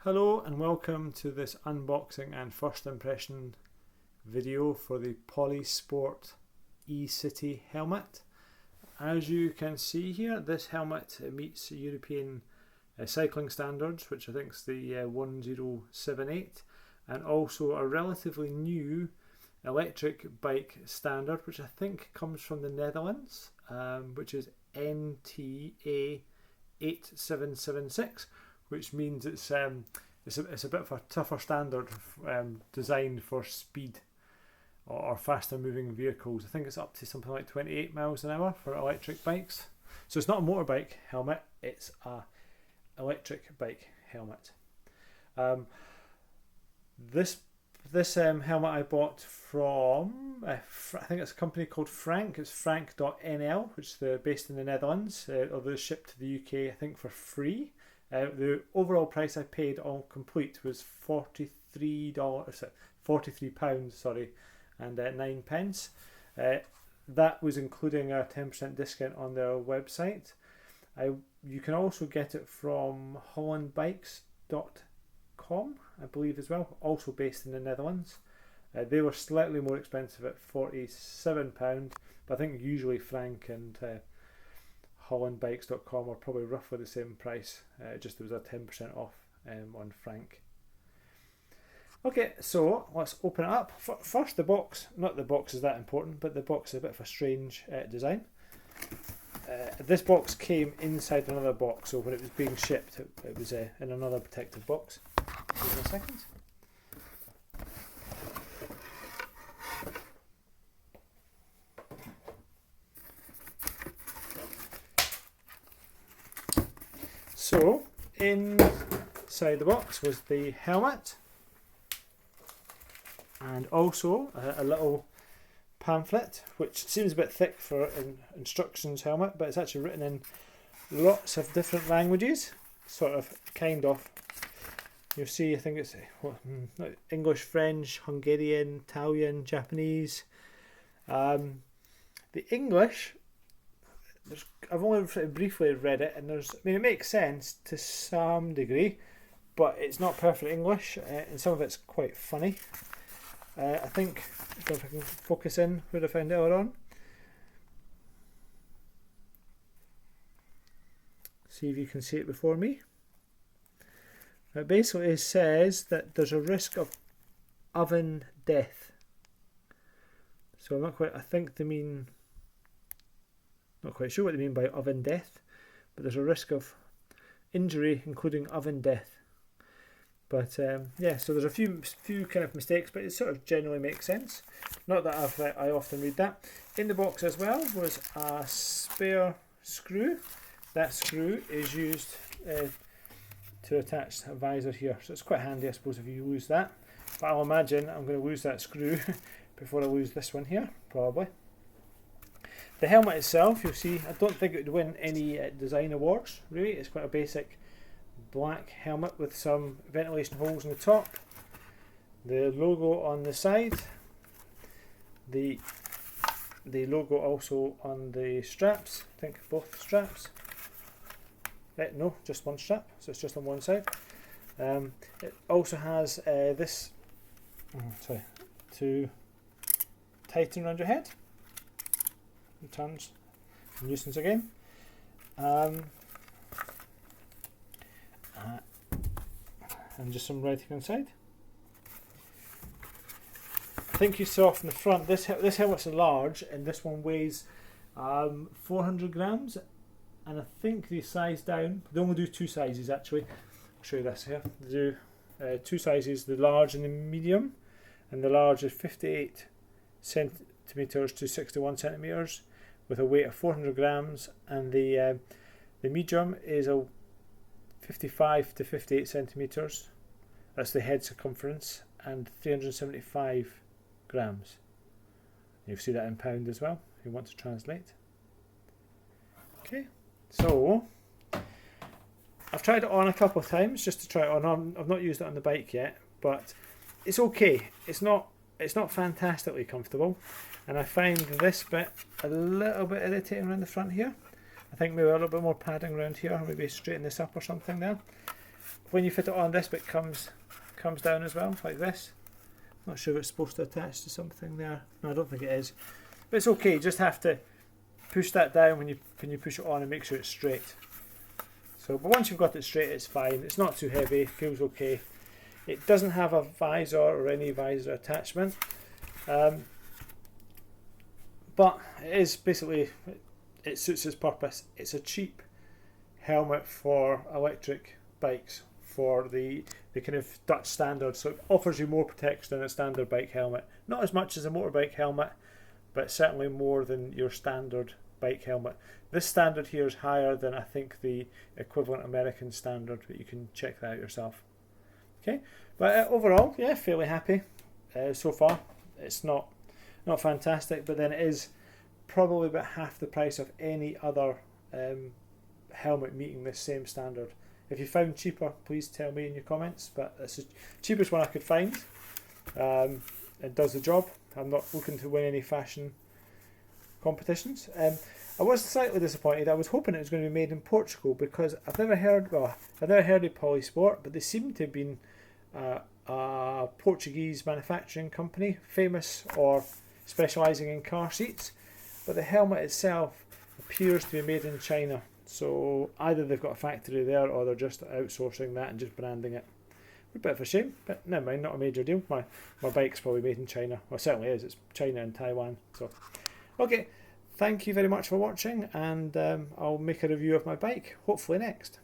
Hello and welcome to this unboxing and first impression video for the Polisport E'City helmet. As you can see here, this helmet meets European cycling standards, which I think is the 1078, and also a relatively new electric bike standard, which I think comes from the Netherlands, which is NTA 8776. Which means it's a bit of a tougher standard designed for speed or faster moving vehicles. I think it's up to something like 28 miles an hour for electric bikes. So it's not a motorbike helmet, it's a electric bike helmet. This helmet I bought from, I think it's a company called Frank. It's frank.nl, which is based in the Netherlands, although it's shipped to the UK, I think, for free. The overall price I paid all complete was £43, and 9 pence. That was including a 10% discount on their website. You can also get it from hollandbikes.com, I believe, as well, also based in the Netherlands. They were slightly more expensive at £47, but I think usually Frank and hollandbikes.com are probably roughly the same price, just there was a 10% off on Frank. Okay, so let's open it up. First, the box. Not the box is that important, but the box is a bit of a strange design. This box came inside another box, so when it was being shipped it was in another protective box. Give me a second. So, inside the box was the helmet, and also a little pamphlet, which seems a bit thick for an instructions helmet, but it's actually written in lots of different languages, kind of. You'll see, I think it's English, French, Hungarian, Italian, Japanese. The English, I've only briefly read it, and it makes sense to some degree, but it's not perfect English, and some of it's quite funny. I think, if I can focus in where I found it earlier on. See if you can see it before me. It basically says that there's a risk of oven death. So I'm not quite sure what they mean by oven death, but there's a risk of injury, including oven death. But yeah, so there's a few kind of mistakes, but it sort of generally makes sense. Not that I often read that. In the box as well was a spare screw. That screw is used to attach a visor here, so it's quite handy, I suppose, if you lose that. But I'll imagine I'm going to lose that screw before I lose this one here, probably. The helmet itself, you'll see, I don't think it would win any design awards, really. It's quite a basic black helmet with some ventilation holes on the top. The logo on the side. The logo also on the straps, I think both straps. No, just one strap, so it's just on one side. It also has to tighten around your head. It turns and loosens again. And just some writing inside. I think you saw from the front, this helmet's large, and this one weighs 400 grams, and I think they size down. They only do two sizes actually. I'll show you this here. They do two sizes, the large and the medium, and the large is 58 centimeters to 61 centimeters with a weight of 400 grams, and the medium is a 55 to 58 centimeters. That's the head circumference, and 375 grams. You'll see that in pound as well if you want to translate. Okay, so I've tried it on a couple of times just to try it on. I've not used it on the bike yet, but it's okay. It's not fantastically comfortable, and I find this bit a little bit irritating around the front here. I think maybe a little bit more padding around here, maybe straighten this up or something there. when you fit it on, this bit comes down as well, like this. Not sure if it's supposed to attach to something there. No, I don't think it is. But it's okay, you just have to push that down when you push it on and make sure it's straight. So, but once you've got it straight, it's fine. It's not too heavy, feels okay. It doesn't have a visor or any visor attachment. But it is basically, it suits its purpose. It's a cheap helmet for electric bikes, for the kind of Dutch standard, so it offers you more protection than a standard bike helmet. Not as much as a motorbike helmet, but certainly more than your standard bike helmet. This standard here is higher than I think the equivalent American standard, but you can check that out yourself. Okay, but overall, yeah, fairly happy so far. It's not fantastic, but then it is probably about half the price of any other helmet meeting this same standard. If you found cheaper, please tell me in your comments, but it's the cheapest one I could find. It does the job. I'm not looking to win any fashion competitions. I was slightly disappointed. I was hoping it was going to be made in Portugal, because I've never heard of Polisport, but they seem to have been a Portuguese manufacturing company, famous or specialising in car seats, but the helmet itself appears to be made in China. So either they've got a factory there, or they're just outsourcing that and just branding it. A bit of a shame, but never mind, not a major deal. My bike's probably made in China. Well, it certainly is. It's China and Taiwan. So, okay, thank you very much for watching, and I'll make a review of my bike, hopefully next.